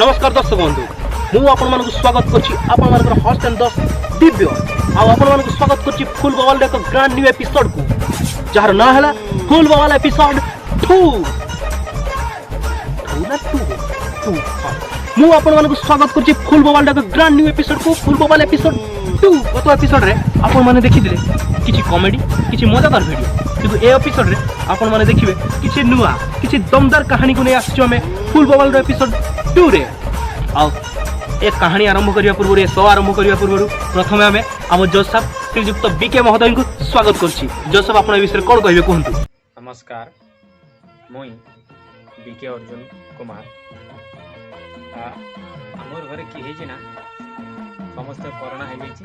नमस्कार दर्शक बंधु मु आपण मानक स्वागत करछि आपण मानकर हॉस्ट एंड दस दिव्य आपण मानक स्वागत करछि फुल बवाल एक ग्रांड न्यू एपिसोड को जार ना हला फुल बवाल एपिसोड 2 मु आपण मानक स्वागत करछि फुल बवाल एक ग्रांड न्यू एपिसोड को फुल बवाल एपिसोड 2 गत एपिसोड रे आपण माने देखि दिले किछि कॉमेडी किछि मजादार वीडियो किंतु ए एपिसोड रे आपण माने देखिबे किछि नुआ किछि दमदार कहानी को नै आछियो हमें फुल बवाल रो एपिसोड 2 रे आ ए कहानी आरंभ करिया पूर्व ए शो आरंभ करिया पूर्व प्रथम आमे हम जज साहब श्रीयुक्त बीके महोदय को स्वागत करछि। जज साहब आपण विषय कोन कहबे कोहंतु। नमस्कार मुई बीके अर्जुन कुमार आमर घरे की हेछि ना समस्त कोरोना हे गेछि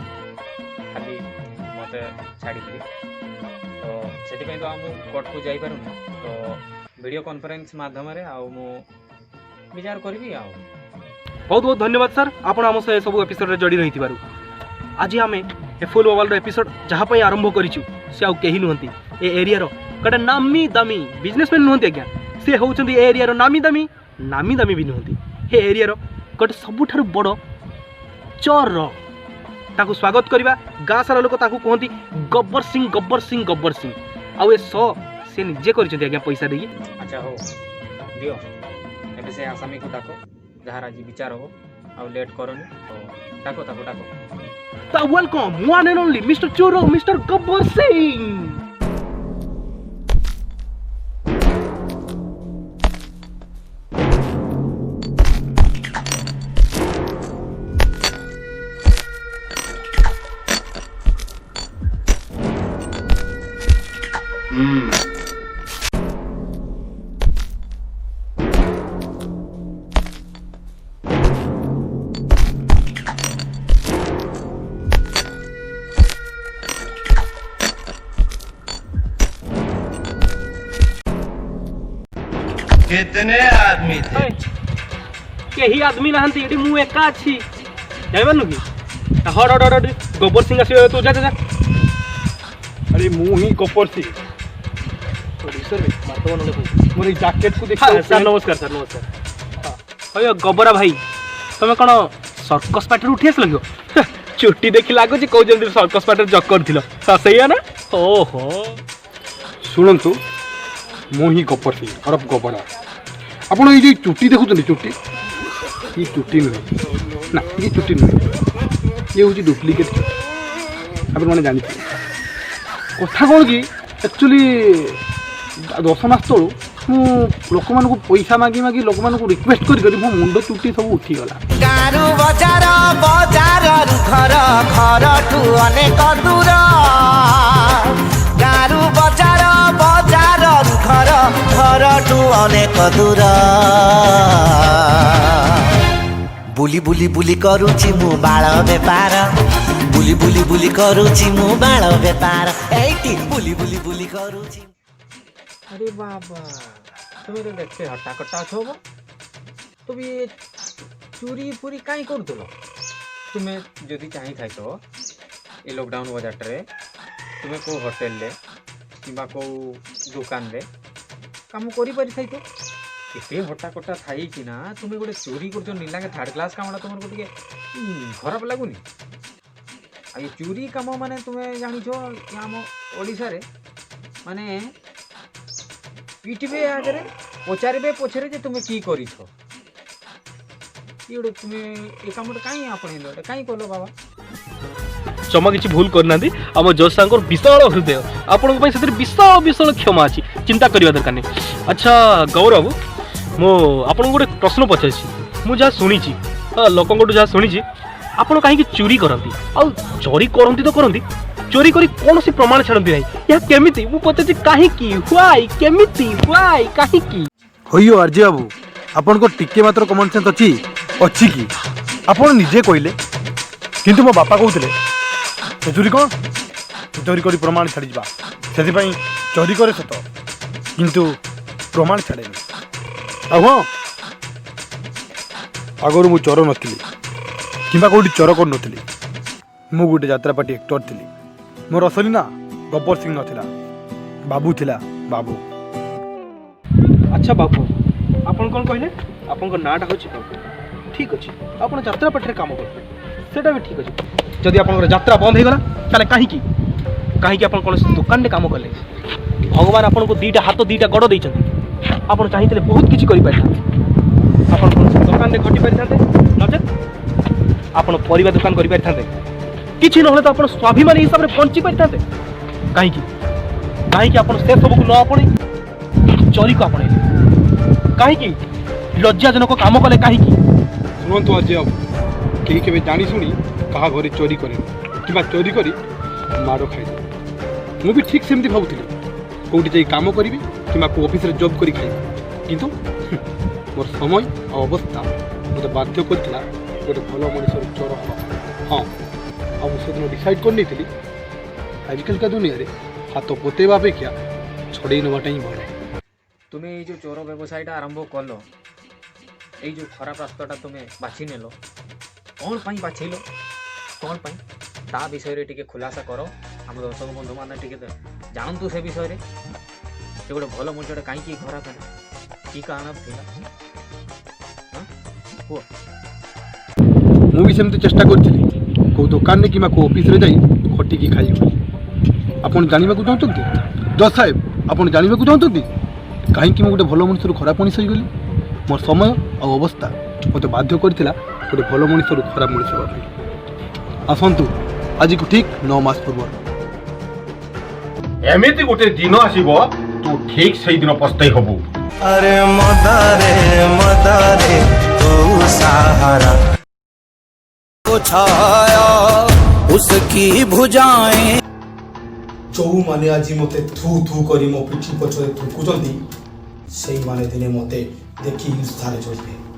खाली मते छाड़ी दिली तो सेति पय तो हम कोर्ट को जाई पारु तो वीडियो कॉन्फ्रेंस माध्यम रे आ मु विचार करबी आ बहुत बहुत धन्यवाद सर आपण हम से सब एपिसोड रे जड़ी रही थिबारु। आज आमे ए फुल बवाल रो एपिसोड जहा पय आरंभ करिछु से आ केही नहंती ए एरिया रो कटे नामी दामी बिजनेसमैन नहंती आज्ञा से होउछंती ए एरिया रो नामी दामी भी नहंती हे एरिया रो कटे सबुठारु बड़ो चोर रो ताकू स्वागत करबा गाँ सारा लोक ताकू कहंती गब्बर सिंह आ ए सो से निजे करिछंती आज्ञा पैसा देई। अच्छा हो दियो एबे से आसामी को डाको जहाँ राजी विचार हो आ लेट करनी तो डाको welcome one and only mister चोरो मिस्टर गब्बर सिंह। कितने आदमी थे? केही आदमी नहंती एडी मु एका अछि जाइबनु की हड हड हड गब्बर सिंह आसी तू जा जा अरे मु ही गब्बर सिंह सॉरी सर मारतो न मोर जैकेट को देख सर नमस्कार सर अयो गब्बरा भाई तमे कोन सर्कस पार्टी उठिस लगियो चुट्टी देखि लागो जे को जल्दी सर्कस पार्टी जक करथिलो सही है ना ओहो सुनंतु मु ही गब्बर सिंह हरप गब्बरा आपण ये जो चुट्टी देखुछन चुट्टी ये चुट्टी नहीं ना ये चुट्टी नहीं ये हूँ डुप्लिकेट आप मैंने जानी कथा कौन कि एक्चुअली 10 मास तलू मु लोक मान पैसा मागी मागी लोक मान रिक्वेस्ट कर मो मुंड चुट्टी सब उठीगला गारू बजार बजार घर घर ठू अनेक दूर गारू बजार बजार घर घर ठू अनेक दूर बुली बुली बुली करूची मु बाल बेपार बुली बुली बुली करूची मु बाल बेपार एटी बुली बुली बुली करूची। अरे बाबा तुम्हें तो देखते हट्टा कट्टा छो तुम ये चोरी पूरी कहीं करूल तुम्हें जदि चाही थाई तो ये लॉकडाउन बजट रे तुम्हें को होटेल ले किंबा को दुकान रे काम करि पारि थाई तो एते हट्टा कट्टा थाई कि ना तुम्हें गोटे चोरी कर नीला के थर्ड क्लास काम तुम टे खराब लगुनि आ ये चोरी काम माने तुम्हें जानी छो आम ओडिसा रे माने पिटबे आगे पचारे पछरे जे तुम्हें की करी छो ये तुम्हें ए काम कहीं आपण कहीं कलो बाबा जमा किसी भूल करना आम जज साहब विशाल हृदय आपण विशाल विशाल क्षमा अच्छी चिंता करवा दरकार नहीं। अच्छा गौरव मो आपन गोटे प्रश्न पचार मुझे जहाँ शुणी लोक जहाँ शुणी आपड़ कहीं चोरी करती आ चोरी करती तो करती चोरी करी कौन सी प्रमाण छाड़ती ना यह केमिति मु पचार कहीं व्हाई केमिति व्हाई कहीं होइयो आरजे बाबू आपन को टिके मात्र कॉमन सेंस अछि अछि कि आपन निजे कहले किंतु मो बापा कहउतले से चोरी कौन चोरी करी प्रमाण छाड़ी जा से चोरी करे सत किंतु प्रमाण छाड़े आ हाँ आगर मु चोर नी कि कौटी चोर कर नी मु गोटे यात्रा पार्टी एक्टर थी मोर असली ना गब्बर सिंह नथिला बाबू थिला बाबू। अच्छा बाबू आपन कौन कहले आपन नाटा होछि बाबू ঠিক ଅଛି ଆପଣ ଯାତ୍ରା ପାଠରେ କାମ କରିବେ ସେଇଟା ବି ଠିକ୍ ଅଛି ଯଦି ଆପଣଙ୍କର ଯାତ୍ରା ବନ୍ଦ ହେଇଗଲା ତାହେଲେ କାହିଁକି କାହିଁକି ଆପଣ କୌଣସି ଦୋକାନରେ କାମ କଲେ ଭଗବାନ ଆପଣଙ୍କୁ ଦୁଇଟା ହାତ ଦୁଇଟା ଗୋଡ଼ ଦେଇଛନ୍ତି ଆପଣ ଚାହିଁଥିଲେ ବହୁତ କିଛି କରିପାରିଥାନ୍ତେ ଆପଣ କୌଣସି ଦୋକାନରେ ଘଟି ପାରିଥାନ୍ତେ ନଚେତ୍ ଆପଣ ପରିବା ଦୋକାନ କରିପାରିଥାନ୍ତେ କିଛି ନହେଲେ ତ ଆପଣ ସ୍ୱାଭିମାନୀ ହିସାବରେ ବଞ୍ଚି ପାରିଥାନ୍ତେ କାହିଁକି କାହିଁକି ଆପଣ ସେ ସବୁକୁ ନ ଆପଣେଇ ଚୋରିକୁ ଆପଣେଇଲେ କାହିଁକି ଲଜ୍ଜାଜନକ କାମ କଲେ କାହିଁକି ଶୁଣନ୍ତୁ ଆଜି ଆଉ କେହି କେବେ ଜାଣି ଶୁଣି କାହା ଘରେ ଚୋରି କରେନି କିମ୍ବା ଚୋରି କରି ମାଡ଼ ଖାଇନି ମୁଁ ବି ଠିକ୍ ସେମିତି ଭାବୁଥିଲି କେଉଁଠି ଯାଇ କାମ କରିବି କିମ୍ବା କେଉଁ ଅଫିସରେ ଜବ୍ କରି ଖାଇବି କିନ୍ତୁ ମୋର ସମୟ ଆଉ ଅବସ୍ଥା ମୋତେ ବାଧ୍ୟ କରିଥିଲା ଗୋଟେ ଭଲ ମଣିଷର ଚୋର ହେବା ହଁ ଆଉ ମୁଁ ସେଦିନ ଡିସାଇଡ଼୍ କରିନେଇଥିଲି ଆଜିକାଲିକା ଦୁନିଆରେ ହାତ ପତେଇବା ଅପେକ୍ଷା ଛଡ଼େଇ ନେବାଟା ହିଁ ଭଲ তুমি এই যে চোর ব্যবসায়টা আরম্ভ করলো এই যে খরাপ রাস্তাটা তুমি বাছি নেল কোন পাই বাছিল কোন পাই তা বিষয়ে টিকে খুলাসা কর ଆମ ଦର୍ଶକ ବନ୍ଧୁମାନେ ଟିକେ ଜାଣନ୍ତୁ ସେ ବିଷୟରେ ସେ ଗୋଟେ ଭଲ ମଣିଷଟା କାହିଁକି ଖରାପ ହେଲା କି କାରଣ ଥିଲା କୁହ ମୁଁ ବି ସେମିତି ଚେଷ୍ଟା କରିଥିଲି କେଉଁ ଦୋକାନରେ କିମ୍ବା କେଉଁ ଅଫିସରେ ଯାଇ ଖଟିକି ଖାଇବି ଆପଣ ଜାଣିବାକୁ ଚାହୁଁଛନ୍ତି ଜଜ୍ ସାହେବ ଆପଣ ଜାଣିବାକୁ ଚାହୁଁଛନ୍ତି କାହିଁକି ମୁଁ ଗୋଟେ ଭଲ ମଣିଷରୁ ଖରାପ ମଣିଷ ହେଇଗଲି ମୋର ସମୟ ଆଉ ଅବସ୍ଥା ମୋତେ ବାଧ୍ୟ କରିଥିଲା ଗୋଟେ ଭଲ ମଣିଷରୁ ଖରାପ ମଣିଷ ହେବା ପାଇଁ ଆସନ୍ତୁ ଆଜିକୁ ଠିକ୍ 9 ମାସ ପୂର୍ବରୁ ଏମିତି ଗୋଟେ ଦିନ ଆସିବ ତୁ ଠିକ ସେଇଦିନ ପସ୍ତେଇ ହବୁ अरे मदारे तू सहारा वो छाया उसकी भुजाएं ଯୋଉମାନେ ଆଜି ମୋତେ ଥୁ ଥୁ କରି ମୋ ପିଠି ପଛରେ ଥୁକୁଛନ୍ତି ସେଇମାନେ ଦିନେ ମୋତେ ଦେଖି ହିଂସାରେ ଚଳିବେ